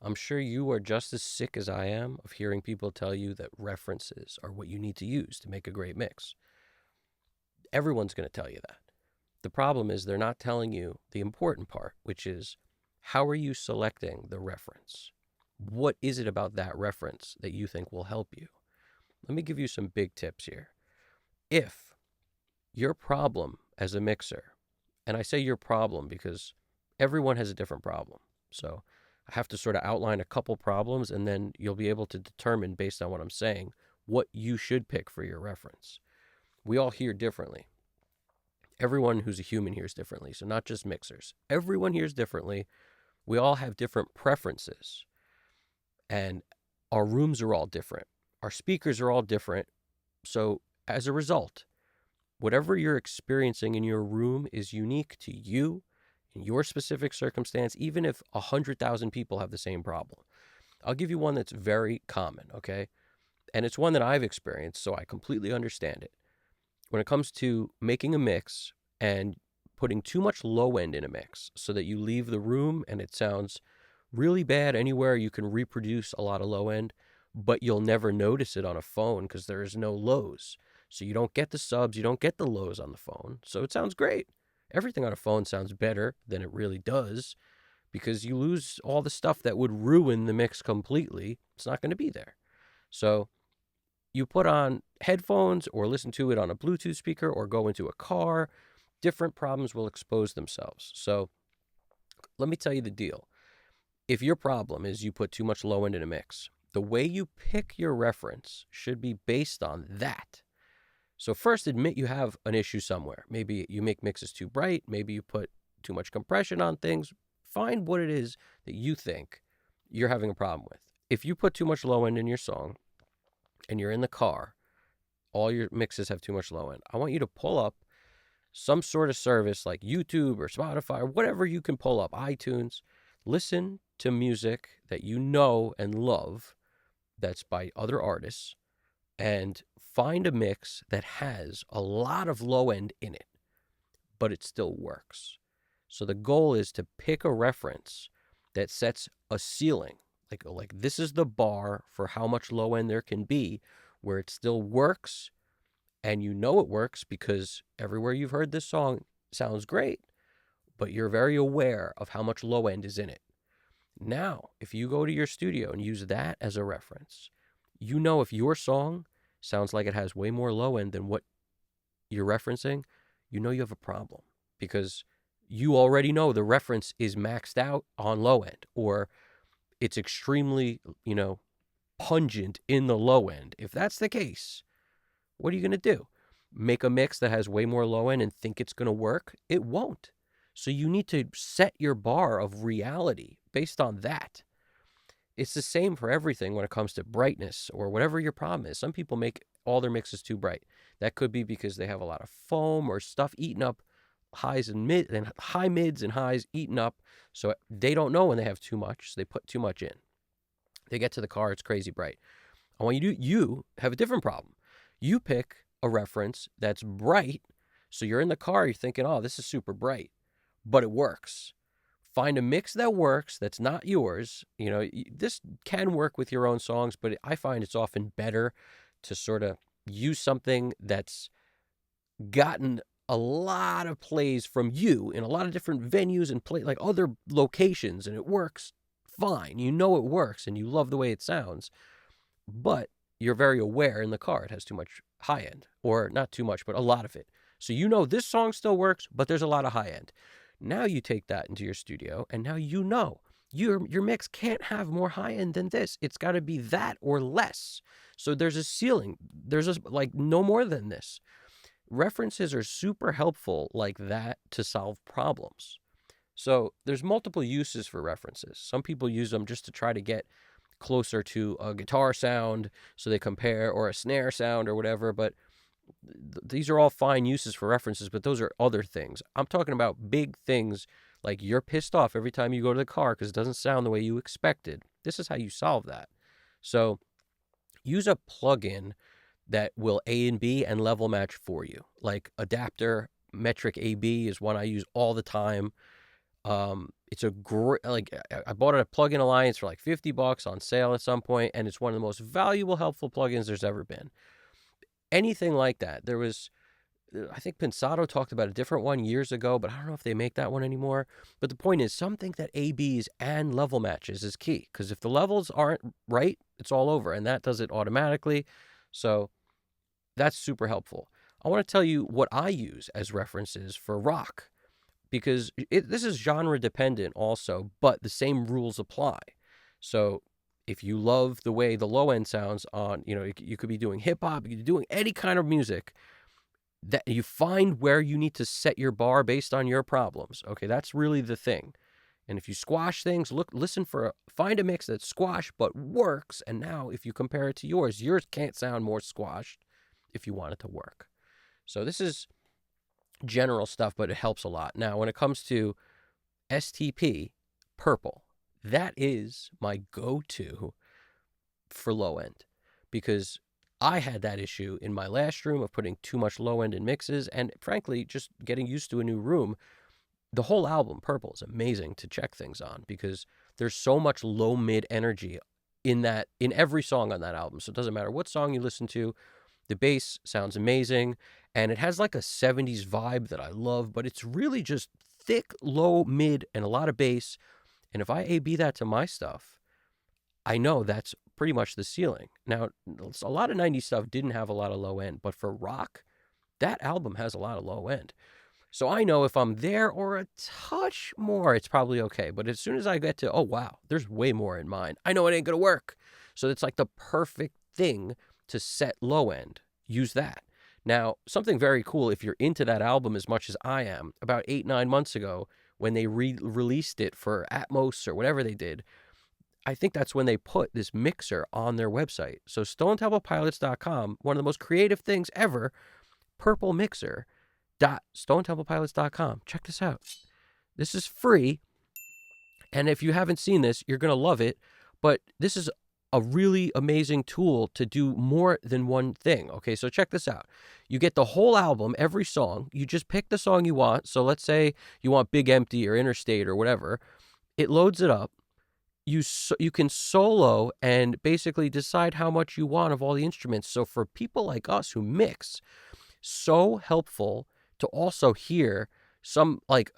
I'm sure you are just as sick as I am of hearing people tell you that references are what you need to use to make a great mix. Everyone's going to tell you that. The problem is they're not telling you the important part, which is how are you selecting the reference? What is it about that reference that you think will help you? Let me give you some big tips here. If your problem as a mixer, and I say your problem because everyone has a different problem. So I have to sort of outline a couple problems, and then you'll be able to determine based on what I'm saying what you should pick for your reference. We all hear differently. Everyone who's a human hears differently, so not just mixers. Everyone hears differently. We all have different preferences, and our rooms are all different. Our speakers are all different. So as a result, whatever you're experiencing in your room is unique to you, in your specific circumstance, even if 100,000 people have the same problem. I'll give you one that's very common, okay? And it's one that I've experienced, so I completely understand it. When it comes to making a mix and putting too much low end in a mix so that you leave the room and it sounds really bad anywhere, you can reproduce a lot of low end, but you'll never notice it on a phone because there is no lows. So you don't get the subs, you don't get the lows on the phone. So it sounds great. Everything on a phone sounds better than it really does because you lose all the stuff that would ruin the mix completely. It's not going to be there. So you put on headphones or listen to it on a Bluetooth speaker or go into a car, different problems will expose themselves. So let me tell you the deal. If your problem is you put too much low end in a mix, the way you pick your reference should be based on that. So first, admit you have an issue somewhere. Maybe you make mixes too bright. Maybe you put too much compression on things. Find what it is that you think you're having a problem with. If you put too much low end in your song and you're in the car, all your mixes have too much low end. I want you to pull up some sort of service like YouTube or Spotify or whatever you can pull up, iTunes. Listen to music that you know and love that's by other artists and find a mix that has a lot of low end in it, but it still works. So the goal is to pick a reference that sets a ceiling. Like this is the bar for how much low end there can be where it still works, and you know it works because everywhere you've heard this song sounds great, but you're very aware of how much low end is in it. Now, if you go to your studio and use that as a reference, you know if your song sounds like it has way more low end than what you're referencing, you know you have a problem because you already know the reference is maxed out on low end or it's extremely, pungent in the low end. If that's the case, what are you going to do? Make a mix that has way more low end and think it's going to work? It won't. So you need to set your bar of reality based on that. It's the same for everything when it comes to brightness or whatever your problem is. Some people make all their mixes too bright. That could be because they have a lot of foam or stuff eating up highs and high mids and highs eaten up. So they don't know when they have too much. So they put too much in. They get to the car, it's crazy bright. I want you have a different problem. You pick a reference that's bright. So you're in the car, you're thinking, oh, this is super bright, but it works. Find a mix that works that's not yours. This can work with your own songs, but I find it's often better to sort of use something that's gotten a lot of plays from you in a lot of different venues and like other locations, and it works fine. You know it works and you love the way it sounds, but you're very aware in the car it has too much high end, or not too much, but a lot of it. So this song still works, but there's a lot of high end. Now you take that into your studio, and now your mix can't have more high end than this. It's got to be that or less. So there's a ceiling. There's no more than this. References are super helpful like that to solve problems. So there's multiple uses for references. Some people use them just to try to get closer to a guitar sound, so they compare, or a snare sound or whatever, but these are all fine uses for references, but those are other things. I'm talking about big things like you're pissed off every time you go to the car because it doesn't sound the way you expected. This is how you solve that. So use a plugin that will A and B and level match for you. Like Adapter Metric AB is one I use all the time. It's a great, like, I bought it at Plugin Alliance for like $50 on sale at some point, and it's one of the most valuable, helpful plugins there's ever been. Anything like that. There was, I think Pensado talked about a different one years ago, but I don't know if they make that one anymore. But the point is, something that ABs and level matches is key, because if the levels aren't right, it's all over, and that does it automatically. So that's super helpful. I want to tell you what I use as references for rock, because this is genre dependent also, but the same rules apply. So if you love the way the low end sounds on, you could be doing hip hop, you could be doing any kind of music, that you find where you need to set your bar based on your problems. Okay, that's really the thing. And if you squash things, find a mix that's squash but works. And now if you compare it to yours can't sound more squashed if you want it to work. So this is general stuff, but it helps a lot. Now, when it comes to STP, purple, that is my go-to for low end, because I had that issue in my last room of putting too much low end in mixes, and frankly, just getting used to a new room. The whole album, Purple, is amazing to check things on, because there's so much low mid energy in every song on that album. So it doesn't matter what song you listen to, the bass sounds amazing, and it has like a 70s vibe that I love, but it's really just thick, low, mid, and a lot of bass. And if I A-B that to my stuff, I know that's pretty much the ceiling. Now, a lot of 90s stuff didn't have a lot of low end, but for rock, that album has a lot of low end. So I know if I'm there or a touch more, it's probably okay. But as soon as I get to, oh, wow, there's way more in mine, I know it ain't going to work. So it's like the perfect thing to set low end. Use that. Now, something very cool, if you're into that album as much as I am, about 8-9 months ago, when they released it for Atmos or whatever they did, I think that's when they put this mixer on their website. So StoneTemplePilots.com, one of the most creative things ever, purple mixer. StoneTemplePilots.com. Check this out. This is free, and if you haven't seen this, you're going to love it, but this is a really amazing tool to do more than one thing. Okay, so check this out. You get the whole album, every song. You just pick the song you want. So let's say you want Big Empty or Interstate or whatever. It loads it up. You can solo and basically decide how much you want of all the instruments. So for people like us who mix, so helpful to also hear some, like,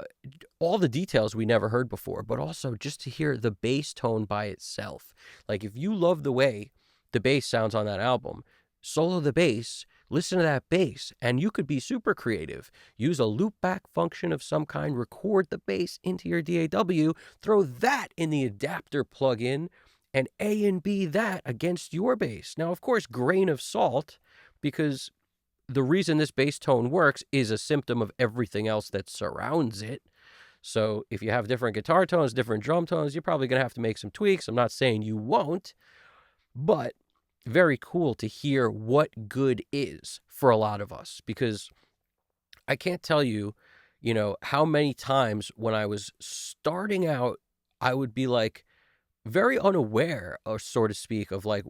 all the details we never heard before, but also just to hear the bass tone by itself. Like, if you love the way the bass sounds on that album, solo the bass, listen to that bass, and you could be super creative. Use a loopback function of some kind, record the bass into your DAW, throw that in the adapter plugin, and A and B that against your bass. Now, of course, grain of salt, because the reason this bass tone works is a symptom of everything else that surrounds it. So if you have different guitar tones, different drum tones, you're probably going to have to make some tweaks. I'm not saying you won't, but very cool to hear what good is for a lot of us, because I can't tell you, how many times when I was starting out, I would be like very unaware, or so to speak, of like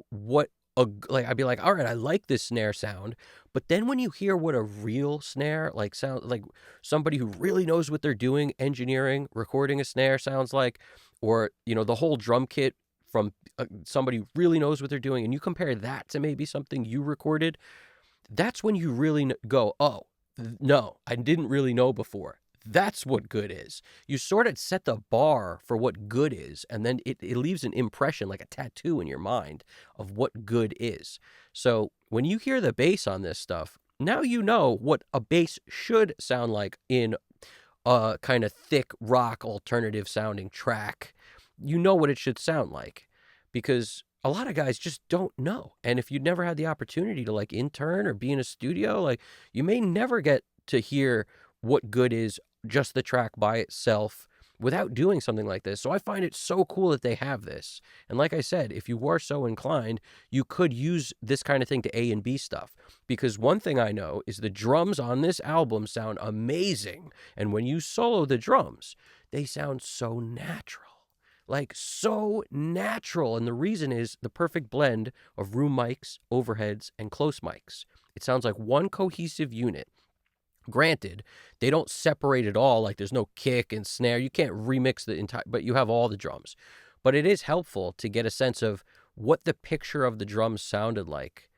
I'd be like, all right, I like this snare sound. But then when you hear what a real snare, like, sound like somebody who really knows what they're doing, engineering, recording a snare sounds like, or, the whole drum kit from somebody who really knows what they're doing, and you compare that to maybe something you recorded, that's when you really go, oh, no, I didn't really know before. That's what good is. You sort of set the bar for what good is, and then it leaves an impression, like a tattoo in your mind, of what good is. So when you hear the bass on this stuff, now you know what a bass should sound like in a kind of thick rock alternative sounding track. You know what it should sound like, because a lot of guys just don't know. And if you never had the opportunity to like intern or be in a studio, like, you may never get to hear what good is, just the track by itself, without doing something like this. So I find it so cool that they have this. And like I said, if you were so inclined, you could use this kind of thing to A and B stuff. Because one thing I know is the drums on this album sound amazing. And when you solo the drums, they sound so natural. Like, so natural. And the reason is the perfect blend of room mics, overheads, and close mics. It sounds like one cohesive unit. Granted, they don't separate it all, like there's no kick and snare. You can't remix the entire, but you have all the drums. But it is helpful to get a sense of what the picture of the drums sounded like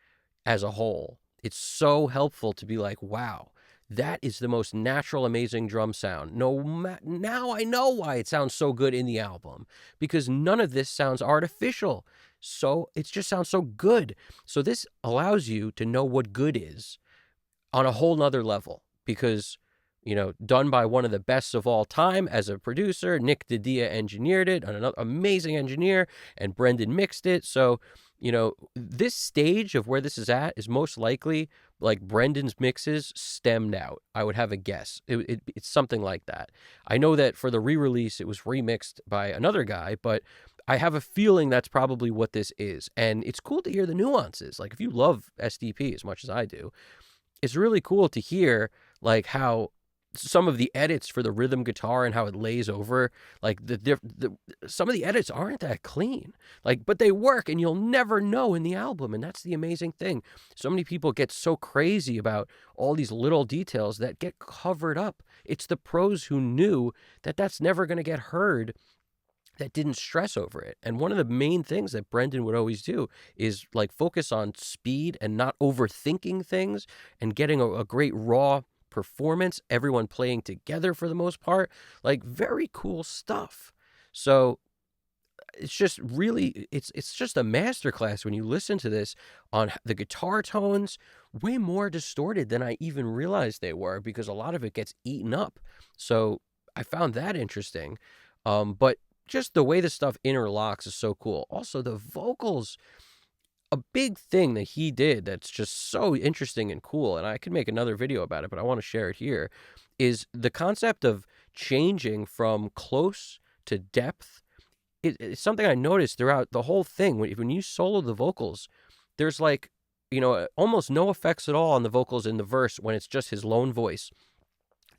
as a whole. It's so helpful to be like, wow, that is the most natural, amazing drum sound. Now I know why it sounds so good in the album, because none of this sounds artificial. So it just sounds so good. So this allows you to know what good is on a whole nother level, because, done by one of the best of all time as a producer. Nick DiDia engineered it, another amazing engineer, and Brendan mixed it. So, this stage of where this is at is most likely like Brendan's mixes stemmed out. I would have a guess. It's something like that. I know that for the re-release, it was remixed by another guy, but I have a feeling that's probably what this is. And it's cool to hear the nuances. Like, if you love SDP as much as I do, it's really cool to hear like how some of the edits for the rhythm guitar and how it lays over, like some of the edits aren't that clean, like, but they work and you'll never know in the album. And that's the amazing thing. So many people get so crazy about all these little details that get covered up. It's the pros who knew that that's never going to get heard, that didn't stress over it. And one of the main things that Brendan would always do is like focus on speed and not overthinking things, and getting a great raw performance, everyone playing together for the most part, like very cool stuff. So it's just really, it's just a masterclass when you listen to this on the guitar tones, way more distorted than I even realized they were, because a lot of it gets eaten up. So I found that interesting. But just the way the stuff interlocks is so cool. Also, the vocals, a big thing that he did that's just so interesting and cool, and I could make another video about it, but I want to share it here, is the concept of changing from close to depth. It's something I noticed throughout the whole thing. When you solo the vocals, there's like, almost no effects at all on the vocals in the verse when it's just his lone voice.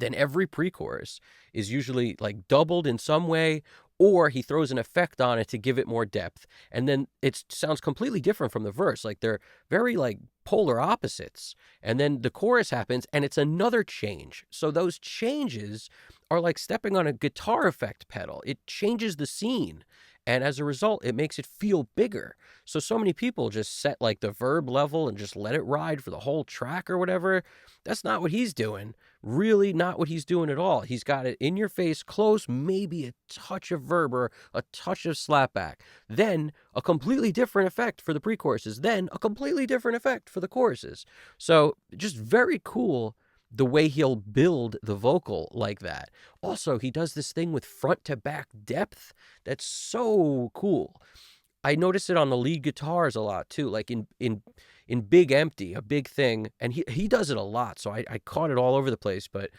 Then every pre-chorus is usually like doubled in some way, or he throws an effect on it to give it more depth. And then it sounds completely different from the verse. Like they're very like polar opposites. And then the chorus happens and it's another change. So those changes are like stepping on a guitar effect pedal. It changes the scene. And as a result, it makes it feel bigger. So many people just set like the verb level and just let it ride for the whole track or whatever. That's not what he's doing. Really not what he's doing at all. He's got it in your face, close, maybe a touch of verb or a touch of slapback. Then a completely different effect for the pre-choruses. Then a completely different effect for the choruses. So just very cool the way he'll build the vocal like that. Also, he does this thing with front to back depth that's so cool. I notice it on the lead guitars a lot too, like in Big Empty, a big thing, and he does it a lot, so I caught it all over the place. But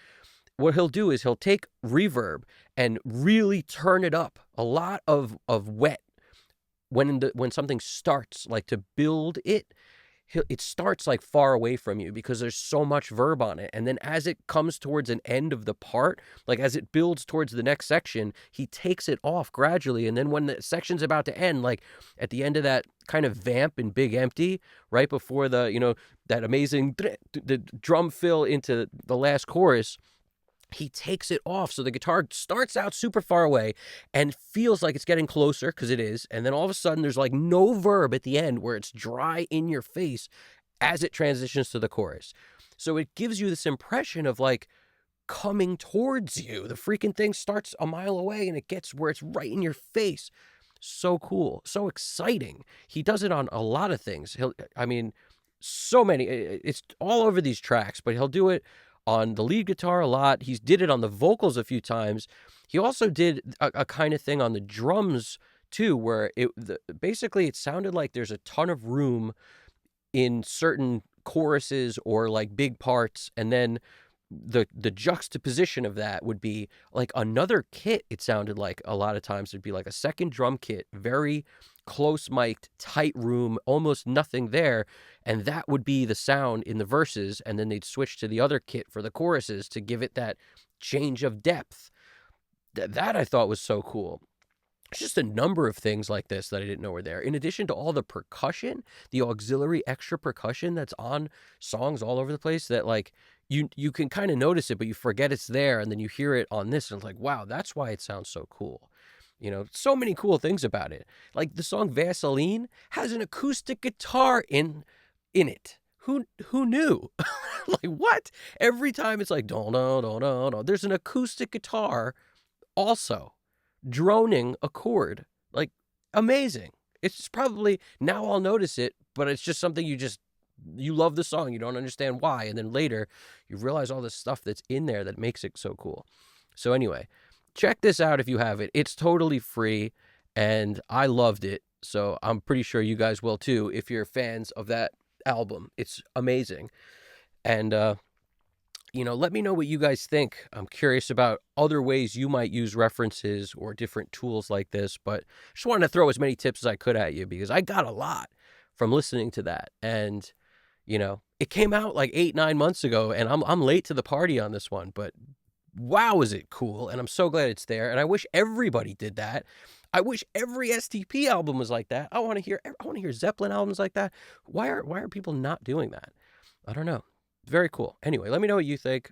what he'll do is he'll take reverb and really turn it up, a lot of wet when something starts, like to build it. It starts like far away from you because there's so much verb on it. And then as it comes towards an end of the part, like as it builds towards the next section, he takes it off gradually. And then when the section's about to end, like at the end of that kind of vamp in Big Empty, right before the, that amazing the drum fill into the last chorus, he takes it off. So the guitar starts out super far away and feels like it's getting closer, because it is. And then all of a sudden there's like no verb at the end where it's dry in your face as it transitions to the chorus. So it gives you this impression of like coming towards you. The freaking thing starts a mile away and it gets where it's right in your face. So cool. So exciting. He does it on a lot of things. So many. It's all over these tracks, but he'll do it on the lead guitar a lot. He's did it on the vocals a few times. He also did a kind of thing on the drums too, where basically it sounded like there's a ton of room in certain choruses or like big parts, and then the juxtaposition of that would be like another kit. It sounded like a lot of times it'd be like a second drum kit, very close mic'd, tight room, almost nothing there, and that would be the sound in the verses, and then they'd switch to the other kit for the choruses to give it that change of depth. That I thought was so cool. It's just a number of things like this that I didn't know were there. In addition to all the percussion, the auxiliary extra percussion that's on songs all over the place that, like, you can kind of notice it, but you forget it's there, and then you hear it on this, and it's like, wow, that's why it sounds so cool. So many cool things about it. Like the song Vaseline has an acoustic guitar in it. Who knew? Like, what? Every time it's like, don't know. There's an acoustic guitar also droning a chord. Like, amazing. It's probably, now I'll notice it, but it's just something you love the song, you don't understand why, and then later you realize all this stuff that's in there that makes it so cool. So anyway, check this out if you have it. It's totally free, and I loved it, so I'm pretty sure you guys will too if you're fans of that album. It's amazing. And let me know what you guys think. I'm curious about other ways you might use references or different tools like this, but just wanted to throw as many tips as I could at you because I got a lot from listening to that. And it came out like 8-9 months ago, and I'm late to the party on this one, but wow, is it cool. And I'm so glad it's there. And I wish everybody did that. I wish every STP album was like that. I want to hear Zeppelin albums like that. Why are people not doing that? I don't know. Very cool. Anyway, let me know what you think.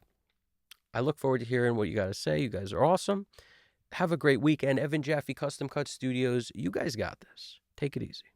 I look forward to hearing what you got to say. You guys are awesome. Have a great weekend. Evan Jaffe Custom Cut Studios. You guys got this. Take it easy.